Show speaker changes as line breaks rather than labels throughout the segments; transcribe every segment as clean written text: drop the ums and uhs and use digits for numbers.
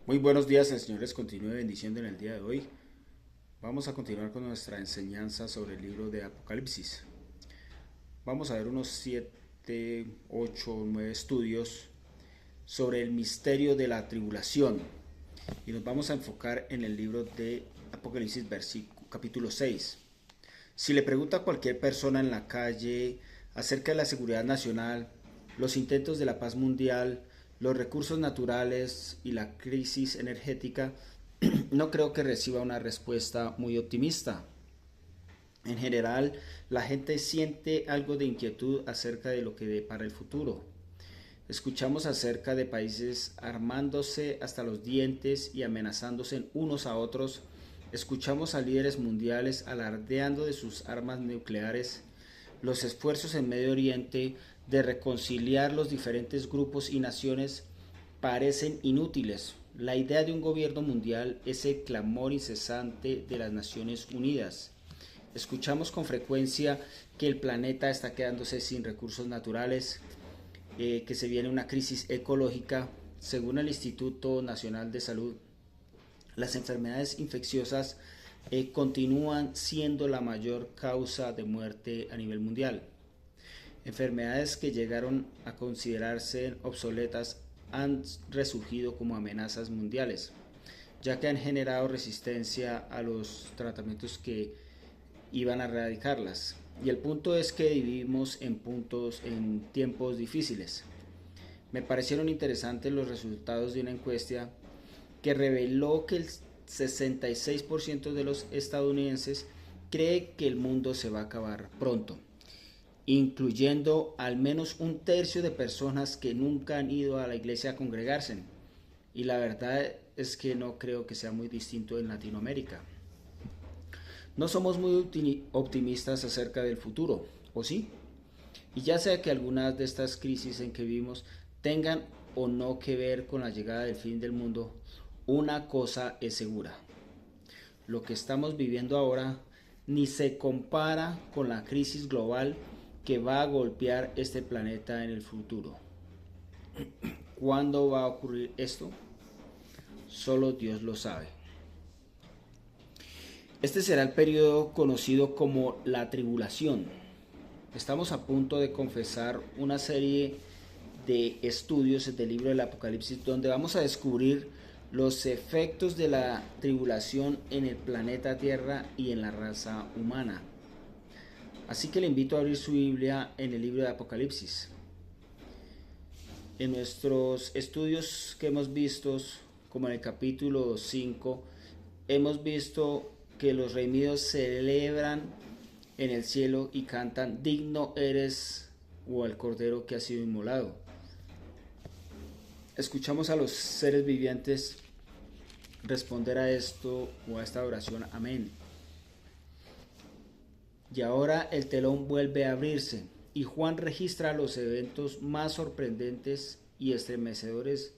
Muy buenos días, el Señor les continúe bendiciendo en el día de hoy. Vamos a continuar con nuestra enseñanza sobre el libro de Apocalipsis. Vamos a ver unos 7, 8, 9 estudios sobre el misterio de la tribulación. Y nos vamos a enfocar en el libro de Apocalipsis, capítulo 6. Si le pregunta a cualquier persona en la calle acerca de la seguridad nacional, los intentos de la paz mundial, los recursos naturales y la crisis energética, no creo que reciba una respuesta muy optimista. En general, la gente siente algo de inquietud acerca de lo que depara el futuro. Escuchamos acerca de países armándose hasta los dientes y amenazándose unos a otros. Escuchamos a líderes mundiales alardeando de sus armas nucleares. Los esfuerzos en Medio Oriente de reconciliar los diferentes grupos y naciones parecen inútiles. La idea de un gobierno mundial es el clamor incesante de las Naciones Unidas. Escuchamos con frecuencia que el planeta está quedándose sin recursos naturales, que se viene una crisis ecológica. Según el Instituto Nacional de Salud, las enfermedades infecciosas continúan siendo la mayor causa de muerte a nivel mundial. Enfermedades que llegaron a considerarse obsoletas han resurgido como amenazas mundiales, ya que han generado resistencia a los tratamientos que iban a erradicarlas. Y el punto es que vivimos en tiempos difíciles. Me parecieron interesantes los resultados de una encuesta que reveló que el 66% de los estadounidenses cree que el mundo se va a acabar pronto, incluyendo al menos un tercio de personas que nunca han ido a la iglesia a congregarse. Y la verdad es que no creo que sea muy distinto en Latinoamérica. No somos muy optimistas acerca del futuro, ¿o sí? Y ya sea que algunas de estas crisis en que vivimos tengan o no que ver con la llegada del fin del mundo, una cosa es segura: lo que estamos viviendo ahora ni se compara con la crisis global que va a golpear este planeta en el futuro. ¿Cuándo va a ocurrir esto? Solo Dios lo sabe. Este será el periodo conocido como la tribulación. Estamos a punto de confesar una serie de estudios del libro del Apocalipsis donde vamos a descubrir los efectos de la tribulación en el planeta Tierra y en la raza humana. Así que le invito a abrir su Biblia en el libro de Apocalipsis. En nuestros estudios que hemos visto, como en el capítulo 5, hemos visto que los redimidos celebran en el cielo y cantan: digno eres, o al cordero que ha sido inmolado. Escuchamos a los seres vivientes responder a esto o a esta oración: amén. Y ahora el telón vuelve a abrirse y Juan registra los eventos más sorprendentes y estremecedores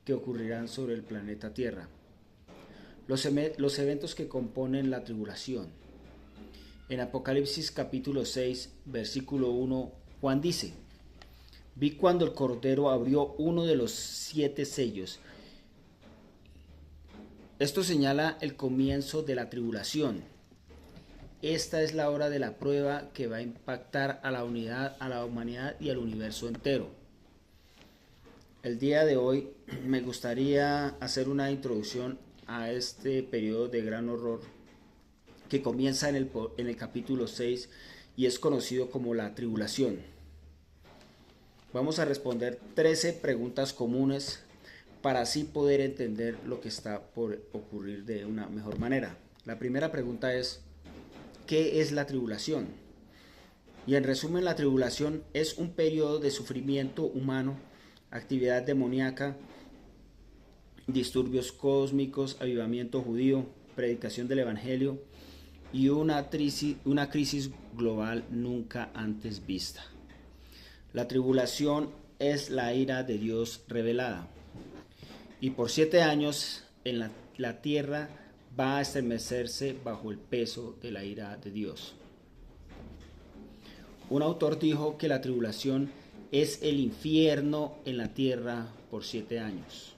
que ocurrirán sobre el planeta Tierra. Los eventos que componen la tribulación. En Apocalipsis capítulo 6, versículo 1, Juan dice: vi cuando el Cordero abrió uno de los 7 sellos. Esto señala el comienzo de la tribulación. Esta es la hora de la prueba que va a impactar a la humanidad y al universo entero. El día de hoy me gustaría hacer una introducción a este periodo de gran horror que comienza en el capítulo 6 y es conocido como la tribulación. Vamos a responder 13 preguntas comunes para así poder entender lo que está por ocurrir de una mejor manera. La primera pregunta es: ¿qué es la tribulación? Y en resumen, la tribulación es un periodo de sufrimiento humano, actividad demoníaca, disturbios cósmicos, avivamiento judío, predicación del evangelio y una crisis global nunca antes vista. La tribulación es la ira de Dios revelada. Y por 7 años en la tierra va a estremecerse bajo el peso de la ira de Dios. Un autor dijo que la tribulación es el infierno en la tierra por 7 años.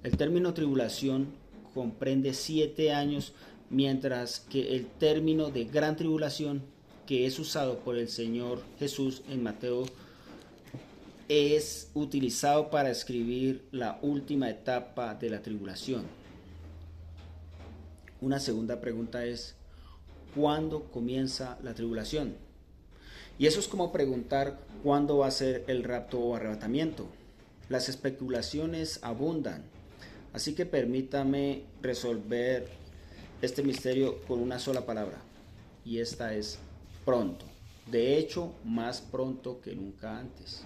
El término tribulación comprende 7 años, mientras que el término de gran tribulación, que es usado por el Señor Jesús en Mateo, es utilizado para escribir la última etapa de la tribulación. Una segunda pregunta es, ¿cuándo comienza la tribulación? Y eso es como preguntar cuándo va a ser el rapto o arrebatamiento. Las especulaciones abundan, así que permítame resolver este misterio con una sola palabra, y esta es pronto. De hecho, más pronto que nunca antes.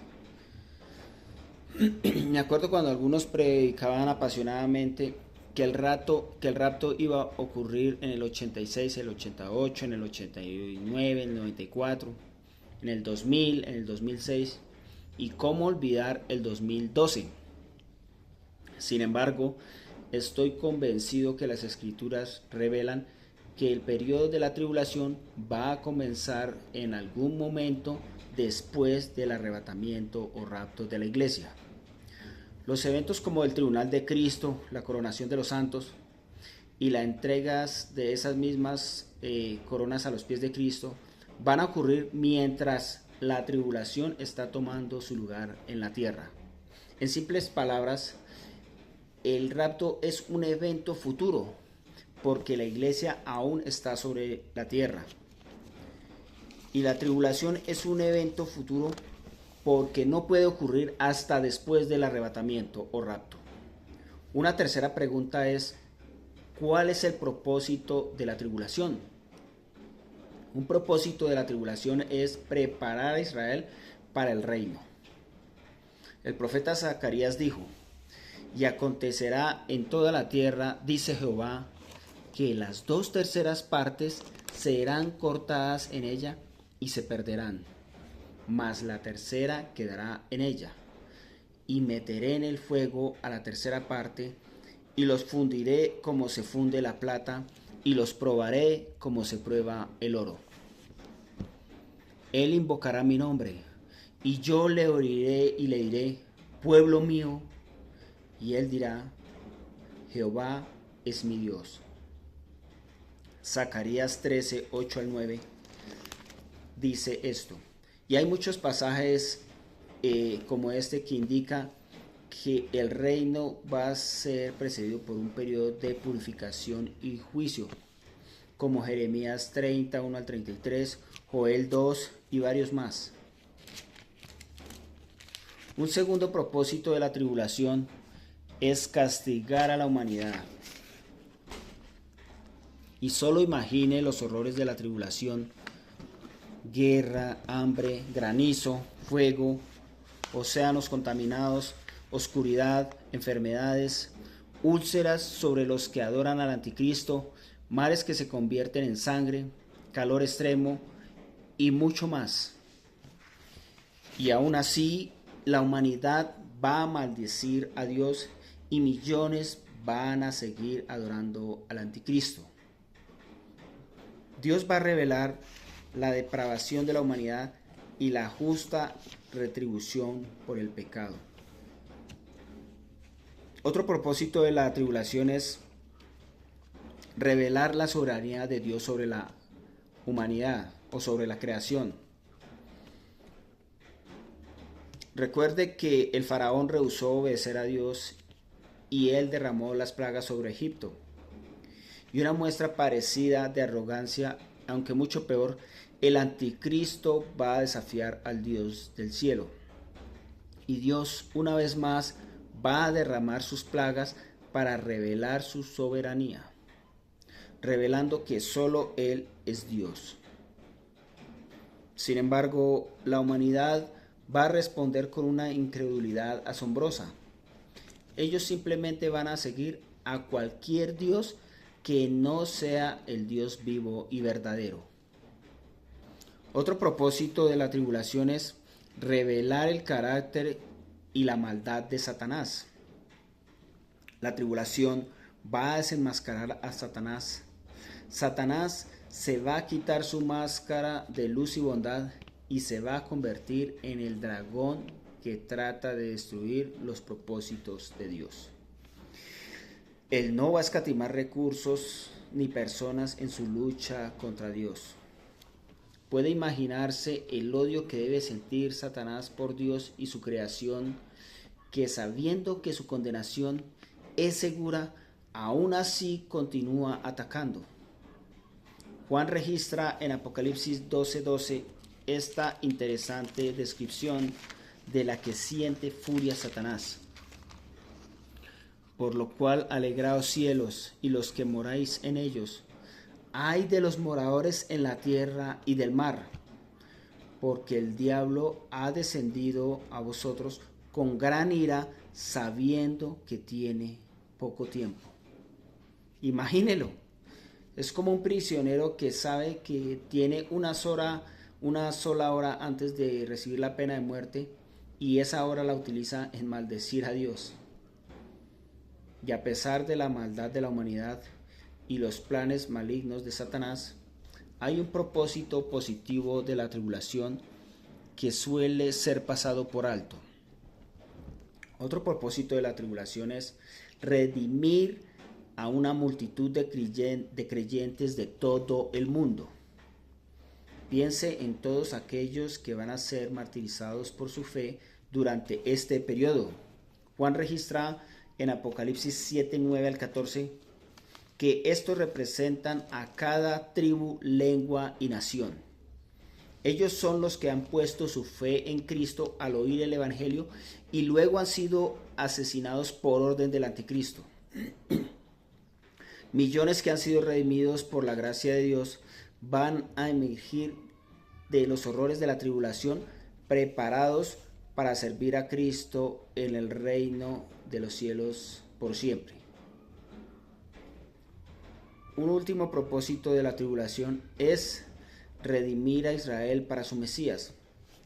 Me acuerdo cuando algunos predicaban apasionadamente que el rapto iba a ocurrir en el 86, el 88, en el 89, en el 94, en el 2000, en el 2006, y cómo olvidar el 2012. Sin embargo, estoy convencido que las Escrituras revelan que el periodo de la tribulación va a comenzar en algún momento después del arrebatamiento o rapto de la iglesia. Los eventos como el tribunal de Cristo, la coronación de los santos y la entrega de esas mismas coronas a los pies de Cristo van a ocurrir mientras la tribulación está tomando su lugar en la tierra. En simples palabras, el rapto es un evento futuro porque la iglesia aún está sobre la tierra. Y la tribulación es un evento futuro porque no puede ocurrir hasta después del arrebatamiento o rapto. Una tercera pregunta es, ¿cuál es el propósito de la tribulación? Un propósito de la tribulación es preparar a Israel para el reino. El profeta Zacarías dijo, y acontecerá en toda la tierra, dice Jehová, que las 2/3 partes serán cortadas en ella y se perderán, mas la tercera quedará en ella. Y meteré en el fuego a la 1/3 parte, y los fundiré como se funde la plata, y los probaré como se prueba el oro. Él invocará mi nombre, y yo le oiré y le diré, pueblo mío, y él dirá, Jehová es mi Dios. Zacarías 13, 8 al 9 dice esto. Y hay muchos pasajes como este que indica que el reino va a ser precedido por un periodo de purificación y juicio, como Jeremías 30, 1 al 33, Joel 2 y varios más. Un segundo propósito de la tribulación es castigar a la humanidad. Y solo imagine los horrores de la tribulación: guerra, hambre, granizo, fuego, océanos contaminados, oscuridad, enfermedades, úlceras sobre los que adoran al anticristo, mares que se convierten en sangre, calor extremo y mucho más. Y aún así, la humanidad va a maldecir a Dios y millones van a seguir adorando al anticristo. Dios va a revelar la depravación de la humanidad y la justa retribución por el pecado. Otro propósito de la tribulación es revelar la soberanía de Dios sobre la humanidad o sobre la creación. Recuerde que el faraón rehusó obedecer a Dios y él derramó las plagas sobre Egipto. Y una muestra parecida de arrogancia, aunque mucho peor, el anticristo va a desafiar al Dios del cielo. Y Dios, una vez más, va a derramar sus plagas para revelar su soberanía, revelando que solo Él es Dios. Sin embargo, la humanidad va a responder con una incredulidad asombrosa. Ellos simplemente van a seguir a cualquier Dios que no sea el Dios vivo y verdadero. Otro propósito de la tribulación es revelar el carácter y la maldad de Satanás. La tribulación va a desenmascarar a Satanás. Satanás se va a quitar su máscara de luz y bondad y se va a convertir en el dragón que trata de destruir los propósitos de Dios. Él no va a escatimar recursos ni personas en su lucha contra Dios. Puede imaginarse el odio que debe sentir Satanás por Dios y su creación, que sabiendo que su condenación es segura, aún así continúa atacando. Juan registra en Apocalipsis 12:12 esta interesante descripción de la que siente furia Satanás. Por lo cual, alegraos cielos y los que moráis en ellos. Ay de los moradores en la tierra y del mar, porque el diablo ha descendido a vosotros con gran ira, sabiendo que tiene poco tiempo. Imagínelo. Es como un prisionero que sabe que tiene una sola hora antes de recibir la pena de muerte, y esa hora la utiliza en maldecir a Dios. Y a pesar de la maldad de la humanidad y los planes malignos de Satanás, hay un propósito positivo de la tribulación que suele ser pasado por alto. Otro propósito de la tribulación es redimir a una multitud de creyentes de todo el mundo. Piense en todos aquellos que van a ser martirizados por su fe durante este periodo. Juan registra en Apocalipsis 7:9 al 14 que estos representan a cada tribu, lengua y nación. Ellos son los que han puesto su fe en Cristo al oír el Evangelio y luego han sido asesinados por orden del Anticristo. Millones que han sido redimidos por la gracia de Dios van a emergir de los horrores de la tribulación, preparados para servir a Cristo en el reino de los cielos por siempre. Un último propósito de la tribulación es redimir a Israel para su Mesías.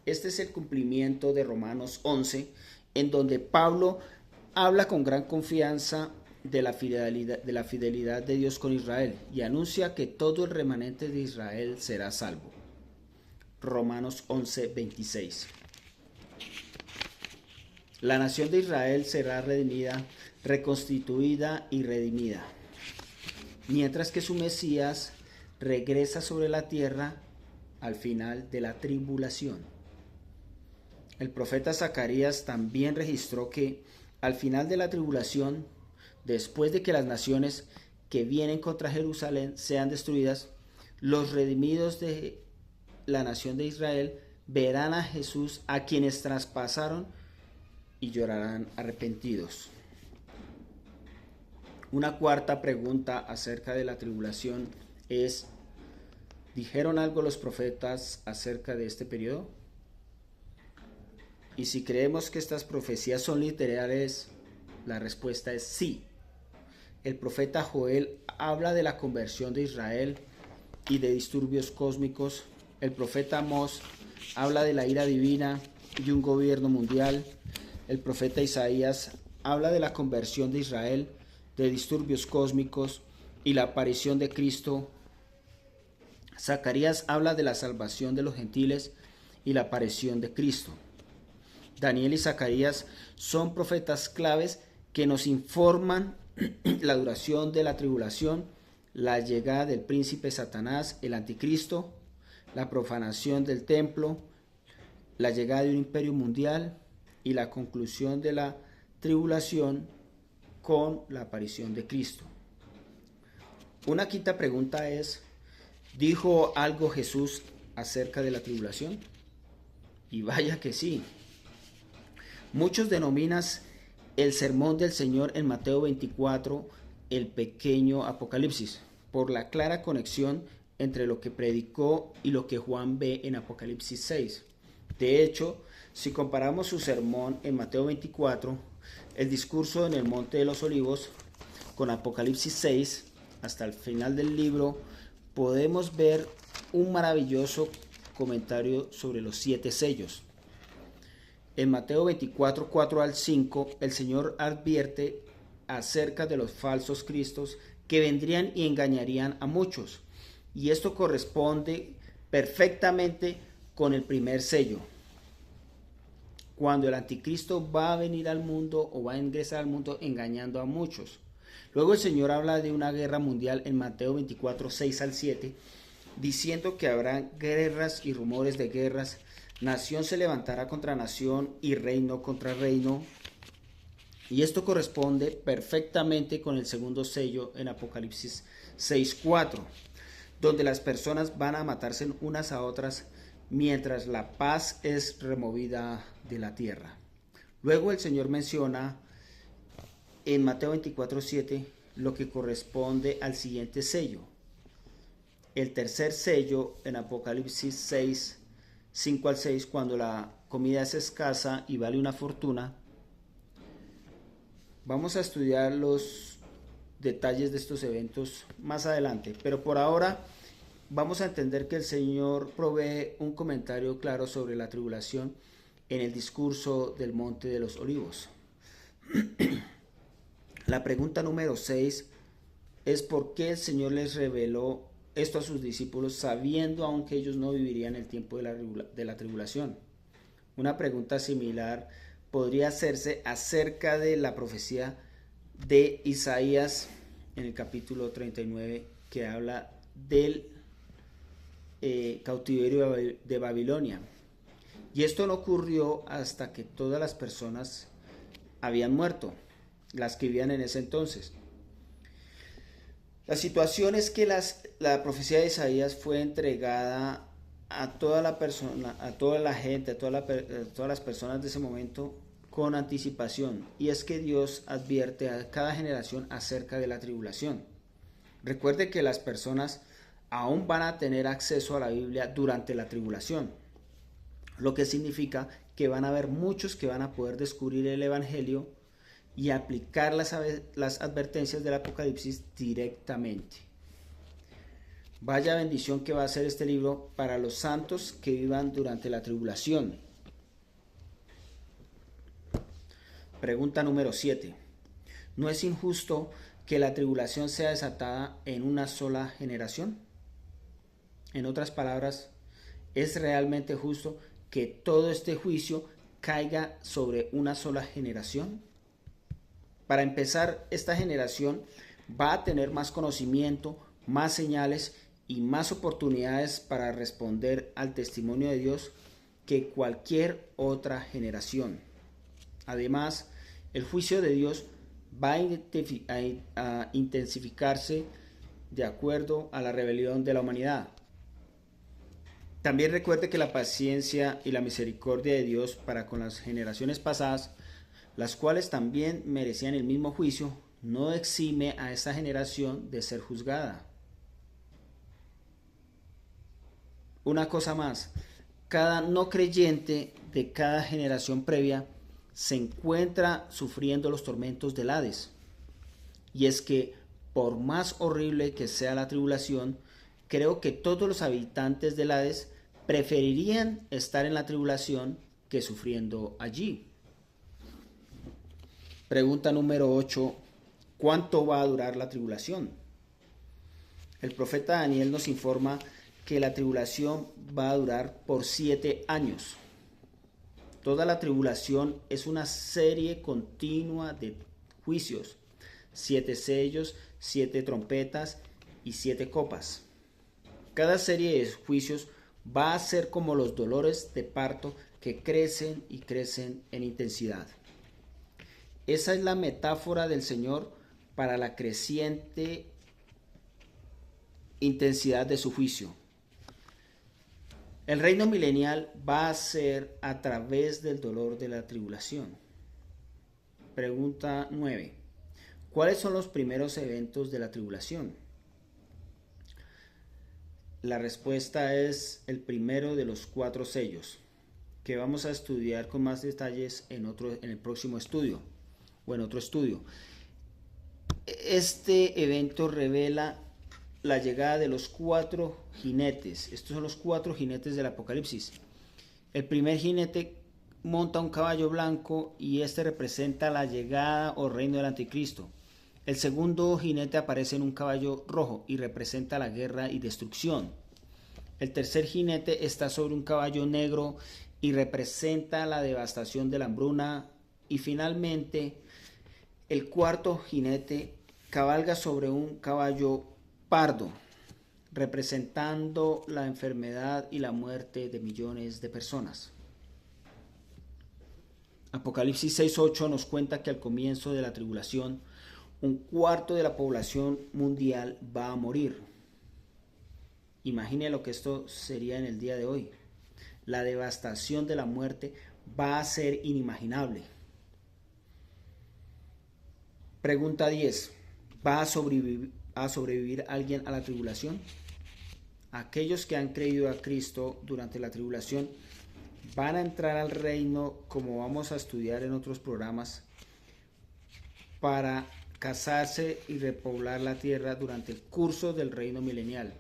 Este es el cumplimiento de Romanos 11, en donde Pablo habla con gran confianza de la fidelidad de Dios con Israel y anuncia que todo el remanente de Israel será salvo. Romanos 11:26. La nación de Israel será redimida, reconstituida y redimida, mientras que su Mesías regresa sobre la tierra al final de la tribulación. El profeta Zacarías también registró que al final de la tribulación, después de que las naciones que vienen contra Jerusalén sean destruidas, los redimidos de la nación de Israel verán a Jesús, a quienes traspasaron, y llorarán arrepentidos. Una cuarta pregunta acerca de la tribulación es: ¿dijeron algo los profetas acerca de este periodo? Y si creemos que estas profecías son literales, la respuesta es sí. El profeta Joel habla de la conversión de Israel y de disturbios cósmicos. El profeta Amós habla de la ira divina y un gobierno mundial. El profeta Isaías habla de la conversión de Israel, de disturbios cósmicos y la aparición de Cristo. Zacarías habla de la salvación de los gentiles y la aparición de Cristo. Daniel y Zacarías son profetas claves que nos informan la duración de la tribulación, la llegada del príncipe Satanás, el anticristo, la profanación del templo, la llegada de un imperio mundial y la conclusión de la tribulación con la aparición de Cristo. Una quinta pregunta es: ¿dijo algo Jesús acerca de la tribulación? Y vaya que sí. Muchos denominan el sermón del Señor en Mateo 24 el pequeño Apocalipsis, por la clara conexión entre lo que predicó y lo que Juan ve en Apocalipsis 6. De hecho, si comparamos su sermón en Mateo 24, el discurso en el Monte de los Olivos, con Apocalipsis 6, hasta el final del libro, podemos ver un maravilloso comentario sobre los 7 sellos. En Mateo 24, 4 al 5, el Señor advierte acerca de los falsos cristos que vendrían y engañarían a muchos. Y esto corresponde perfectamente con el primer sello. Cuando el anticristo va a venir al mundo o va a ingresar al mundo engañando a muchos. Luego el Señor habla de una guerra mundial en Mateo 24, 6 al 7, diciendo que habrá guerras y rumores de guerras, nación se levantará contra nación y reino contra reino. Y esto corresponde perfectamente con el segundo sello en Apocalipsis 6:4, donde las personas van a matarse unas a otras mientras la paz es removida de la tierra. Luego el Señor menciona en Mateo 24:7 lo que corresponde al siguiente sello. El tercer sello en Apocalipsis 6, 5 al 6, cuando la comida es escasa y vale una fortuna. Vamos a estudiar los detalles de estos eventos más adelante, pero por ahora vamos a entender que el Señor provee un comentario claro sobre la tribulación en el discurso del Monte de los Olivos. La pregunta número 6 es por qué el Señor les reveló esto a sus discípulos sabiendo aún que ellos no vivirían el tiempo de la tribulación. Una pregunta similar podría hacerse acerca de la profecía de Isaías en el capítulo 39 que habla del cautiverio de Babilonia. Y esto no ocurrió hasta que todas las personas habían muerto, las que vivían en ese entonces. La situación es que la profecía de Isaías fue entregada a toda la persona, a toda la gente, a todas las personas de ese momento con anticipación. Y es que Dios advierte a cada generación acerca de la tribulación. Recuerde que las personas aún van a tener acceso a la Biblia durante la tribulación, lo que significa que van a haber muchos que van a poder descubrir el Evangelio y aplicar las advertencias del Apocalipsis directamente. Vaya bendición que va a ser este libro para los santos que vivan durante la tribulación. Pregunta número 7. ¿No es injusto que la tribulación sea desatada en una sola generación? En otras palabras, ¿es realmente justo que todo este juicio caiga sobre una sola generación? Para empezar, esta generación va a tener más conocimiento, más señales y más oportunidades para responder al testimonio de Dios que cualquier otra generación. Además, el juicio de Dios va a intensificarse de acuerdo a la rebelión de la humanidad. También recuerde que la paciencia y la misericordia de Dios para con las generaciones pasadas, las cuales también merecían el mismo juicio, no exime a esta generación de ser juzgada. Una cosa más, cada no creyente de cada generación previa se encuentra sufriendo los tormentos del Hades. Y es que, por más horrible que sea la tribulación, creo que todos los habitantes del Hades preferirían estar en la tribulación que sufriendo allí. Pregunta número 8. ¿Cuánto va a durar la tribulación? El profeta Daniel nos informa que la tribulación va a durar por 7 años. Toda la tribulación es una serie continua de juicios, 7 sellos, 7 trompetas y 7 copas. Cada serie de juicios va a ser como los dolores de parto que crecen y crecen en intensidad. Esa es la metáfora del Señor para la creciente intensidad de su juicio. El reino milenial va a ser a través del dolor de la tribulación. Pregunta 9. ¿Cuáles son los primeros eventos de la tribulación? La respuesta es el primero de los 4 sellos, que vamos a estudiar con más detalles en el próximo estudio o en otro estudio. Este evento revela la llegada de los 4 jinetes. Estos son los 4 jinetes del Apocalipsis. El primer jinete monta un caballo blanco y este representa la llegada o reino del anticristo. El segundo jinete aparece en un caballo rojo y representa la guerra y destrucción. El tercer jinete está sobre un caballo negro y representa la devastación de la hambruna. Y finalmente, el cuarto jinete cabalga sobre un caballo pardo, representando la enfermedad y la muerte de millones de personas. Apocalipsis 6:8 nos cuenta que al comienzo de la tribulación, un cuarto de la población mundial va a morir. Imagine lo que esto sería en el día de hoy. La devastación de la muerte va a ser inimaginable. Pregunta 10. ¿Va a sobrevivir alguien a la tribulación? Aquellos que han creído a Cristo durante la tribulación van a entrar al reino, como vamos a estudiar en otros programas, para casarse y repoblar la tierra durante el curso del reino milenial,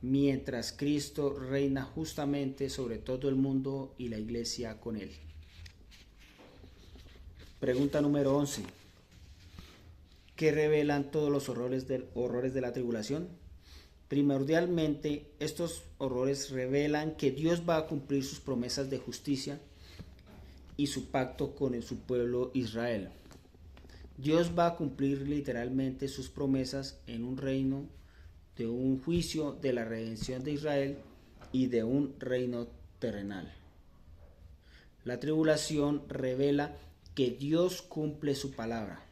mientras Cristo reina justamente sobre todo el mundo y la iglesia con él. Pregunta número 11. ¿Qué revelan todos los horrores de la tribulación? Primordialmente, estos horrores revelan que Dios va a cumplir sus promesas de justicia y su pacto con su pueblo Israel. Dios va a cumplir literalmente sus promesas en un reino, de un juicio, de la redención de Israel y de un reino terrenal. La tribulación revela que Dios cumple su palabra.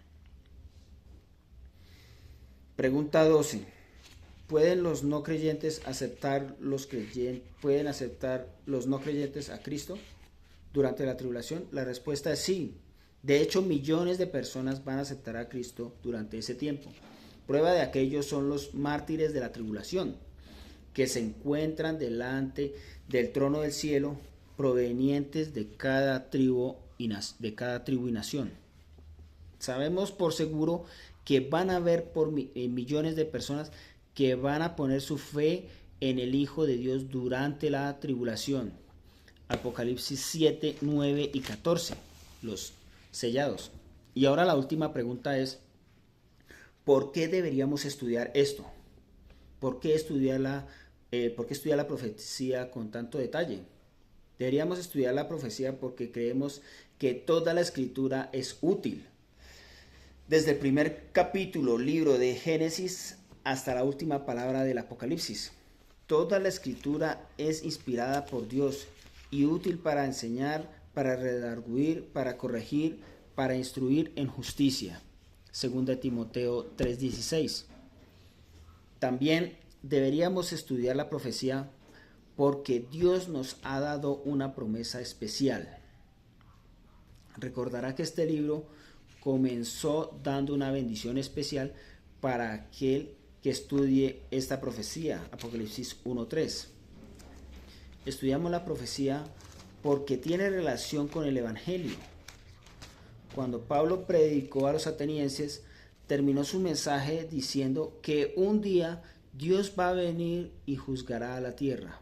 Pregunta 12. ¿Pueden los no creyentes aceptar los no creyentes a Cristo durante la tribulación? La respuesta es sí. De hecho, millones de personas van a aceptar a Cristo durante ese tiempo. Prueba de aquello son los mártires de la tribulación, que se encuentran delante del trono del cielo, provenientes de cada tribu y nación. Sabemos por seguro que van a haber millones de personas que van a poner su fe en el Hijo de Dios durante la tribulación. Apocalipsis 7, 9 y 14, los sellados. Y ahora la última pregunta es, ¿por qué deberíamos estudiar esto? ¿Por qué estudiar la profecía con tanto detalle? Deberíamos estudiar la profecía porque creemos que toda la escritura es útil. Desde el primer capítulo, libro de Génesis, hasta la última palabra del Apocalipsis. Toda la escritura es inspirada por Dios y útil para enseñar, para redarguir, para corregir, para instruir en justicia. 2 Timoteo 3:16. También deberíamos estudiar la profecía porque Dios nos ha dado una promesa especial. Recordará que este libro comenzó dando una bendición especial para aquel que estudie esta profecía, Apocalipsis 1:3. Estudiamos la profecía porque tiene relación con el Evangelio. Cuando Pablo predicó a los atenienses, terminó su mensaje diciendo que un día Dios va a venir y juzgará a la tierra,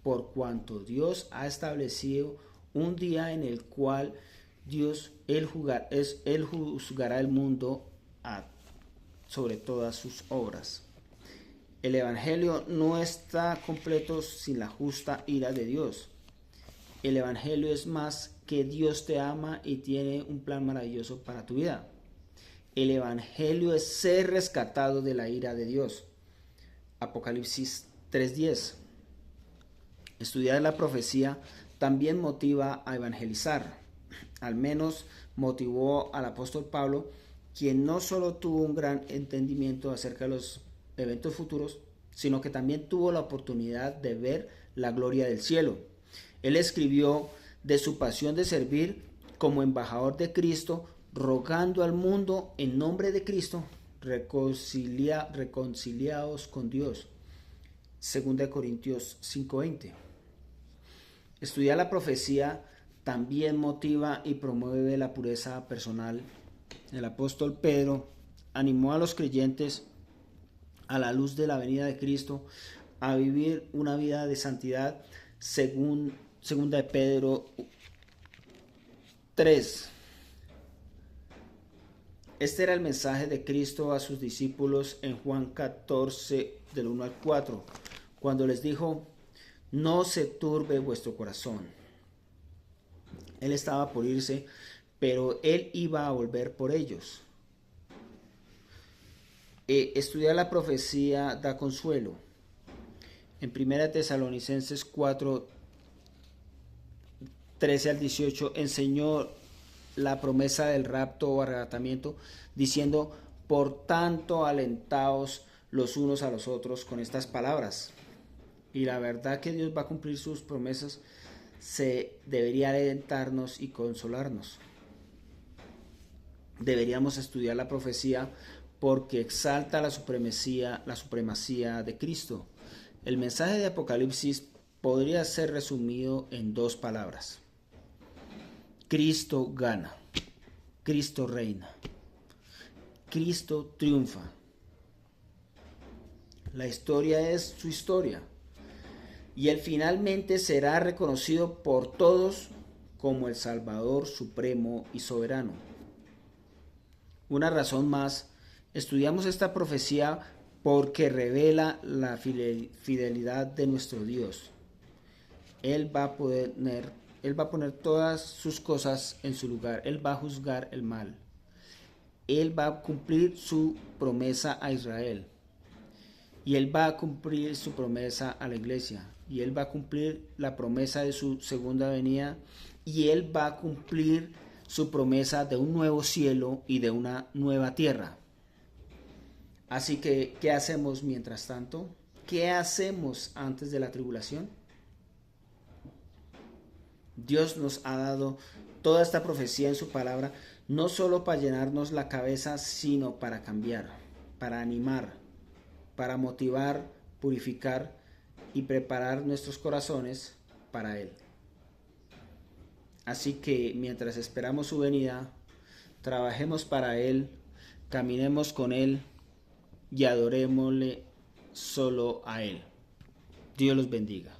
por cuanto Dios ha establecido un día en el cual Él juzgará el mundo sobre todas sus obras. El Evangelio no está completo sin la justa ira de Dios. El Evangelio es más que Dios te ama y tiene un plan maravilloso para tu vida. El Evangelio es ser rescatado de la ira de Dios. Apocalipsis 3:10. Estudiar la profecía también motiva a evangelizar. Al menos motivó al apóstol Pablo, quien no solo tuvo un gran entendimiento acerca de los eventos futuros, sino que también tuvo la oportunidad de ver la gloria del cielo. Él escribió de su pasión de servir como embajador de Cristo, rogando al mundo en nombre de Cristo, reconciliados con Dios. 2 Corintios 5:20. Estudiar la profecía también motiva y promueve la pureza personal. El apóstol Pedro animó a los creyentes a la luz de la venida de Cristo a vivir una vida de santidad según 2 Pedro 3. Este era el mensaje de Cristo a sus discípulos en Juan 14, del 1 al 4, cuando les dijo: no se turbe vuestro corazón. Él estaba por irse, pero Él iba a volver por ellos. Estudiar la profecía da consuelo. En 1 Tesalonicenses 4, 13 al 18 enseñó la promesa del rapto o arrebatamiento, diciendo: por tanto, alentaos los unos a los otros con estas palabras. Y la verdad que Dios va a cumplir sus promesas se debería alentarnos y consolarnos. Deberíamos estudiar la profecía porque exalta la supremacía de Cristo. El mensaje de Apocalipsis podría ser resumido en dos palabras: Cristo gana, Cristo reina, Cristo triunfa. La historia es su historia y Él finalmente será reconocido por todos como el Salvador supremo y soberano. Una razón más, estudiamos esta profecía porque revela la fidelidad de nuestro Dios. Él va a poner todas sus cosas en su lugar. Él va a juzgar el mal. Él va a cumplir su promesa a Israel. Y Él va a cumplir su promesa a la iglesia. Y Él va a cumplir la promesa de su segunda venida. Y Él va a cumplir su promesa de un nuevo cielo y de una nueva tierra. Así que, ¿qué hacemos mientras tanto? ¿Qué hacemos antes de la tribulación? Dios nos ha dado toda esta profecía en su palabra, no solo para llenarnos la cabeza, sino para cambiar, para animar, para motivar, purificar y preparar nuestros corazones para Él. Así que mientras esperamos su venida, trabajemos para Él, caminemos con Él y adorémosle solo a Él. Dios los bendiga.